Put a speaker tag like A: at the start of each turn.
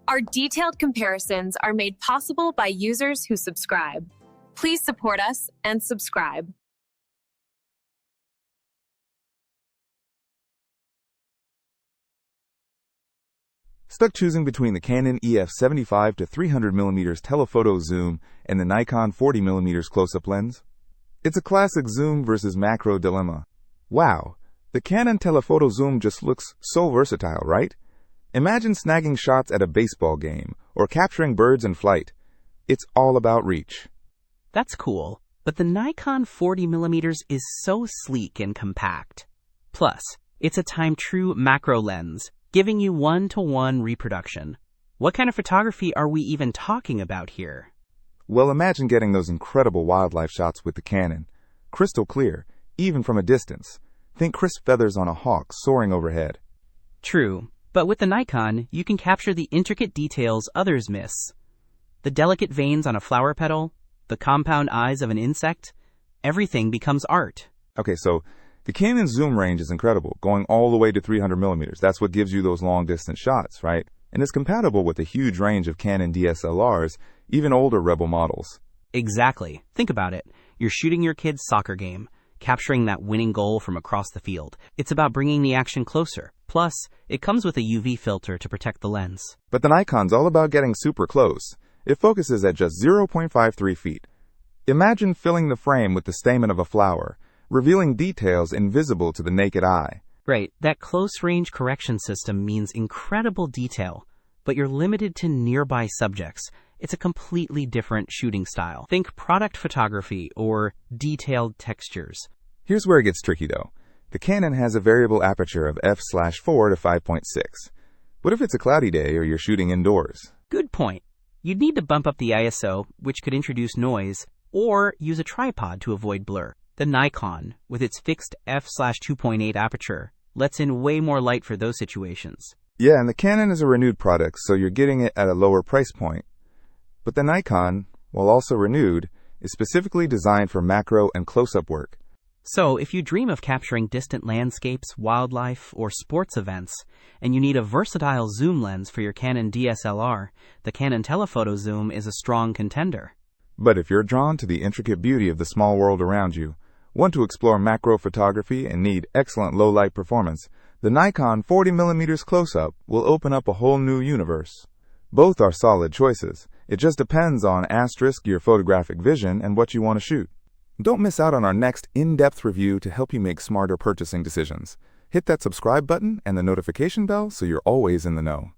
A: Our detailed comparisons are made possible by users who subscribe. Please support us and subscribe.
B: Stuck choosing between the Canon EF 75 to 300mm telephoto zoom and the Nikon 40mm close-up lens? It's a classic zoom versus macro dilemma. Wow, the Canon telephoto zoom just looks so versatile, right? Imagine snagging shots at a baseball game or capturing birds in flight. It's all about reach.
C: That's cool, but the Nikon 40mm is so sleek and compact. Plus, it's a time-true macro lens, giving you one-to-one reproduction. What kind of photography are we even talking about here?
B: Well, imagine getting those incredible wildlife shots with the Canon. Crystal clear, even from a distance. Think crisp feathers on a hawk soaring overhead.
C: True, but with the Nikon, you can capture the intricate details others miss. The delicate veins on a flower petal, the compound eyes of an insect, everything becomes art.
B: Okay, so the Canon zoom range is incredible, going all the way to 300mm. That's what gives you those long-distance shots, right? And it's compatible with a huge range of Canon DSLRs, even older Rebel models.
C: Exactly. Think about it. You're shooting your kid's soccer game, capturing that winning goal from across the field. It's about bringing the action closer. Plus, it comes with a UV filter to protect the lens.
B: But the Nikon's all about getting super close. It focuses at just 0.53 feet. Imagine filling the frame with the stamen of a flower, revealing details invisible to the naked eye.
C: Right, that close-range correction system means incredible detail, but you're limited to nearby subjects. It's a completely different shooting style. Think product photography or detailed textures.
B: Here's where it gets tricky though. The Canon has a variable aperture of f/4 to 5.6. What if it's a cloudy day or you're shooting indoors?
C: Good point. You'd need to bump up the ISO, which could introduce noise, or use a tripod to avoid blur. The Nikon, with its fixed f/2.8 aperture, lets in way more light for those situations.
B: Yeah, and the Canon is a renewed product, so you're getting it at a lower price point. But the Nikon, while also renewed, is specifically designed for macro and close-up work.
C: So, if you dream of capturing distant landscapes, wildlife, or sports events, and you need a versatile zoom lens for your Canon DSLR, the Canon Telephoto Zoom is a strong contender.
B: But if you're drawn to the intricate beauty of the small world around you, want to explore macro photography and need excellent low-light performance, the Nikon 40mm close-up will open up a whole new universe. Both are solid choices. It just depends on your photographic vision and what you want to shoot. Don't miss out on our next in-depth review to help you make smarter purchasing decisions. Hit that subscribe button and the notification bell so you're always in the know.